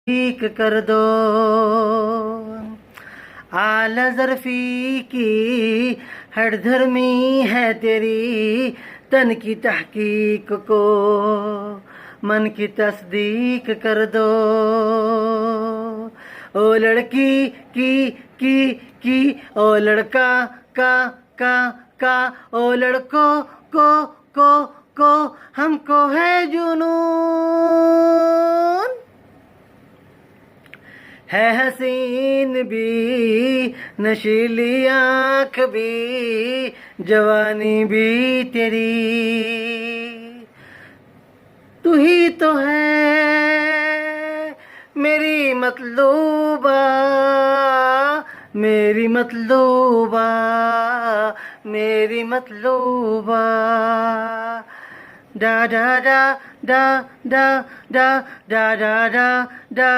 ठीक कर दो। आला ज़र्फ़ी की हर धर्मी है तेरी, तन की तहकीक को मन की तस्दीक कर दो। ओ लड़की की ओ लड़का का ओ लड़कों को हमको है जुनून। है हसीन भी नशीली आँख भी जवानी भी तेरी, तू ही तो है मेरी मतलूबा, मेरी मतलूबा, मेरी मतलूबा। डा डा डा डा डा डा डा डा डा डा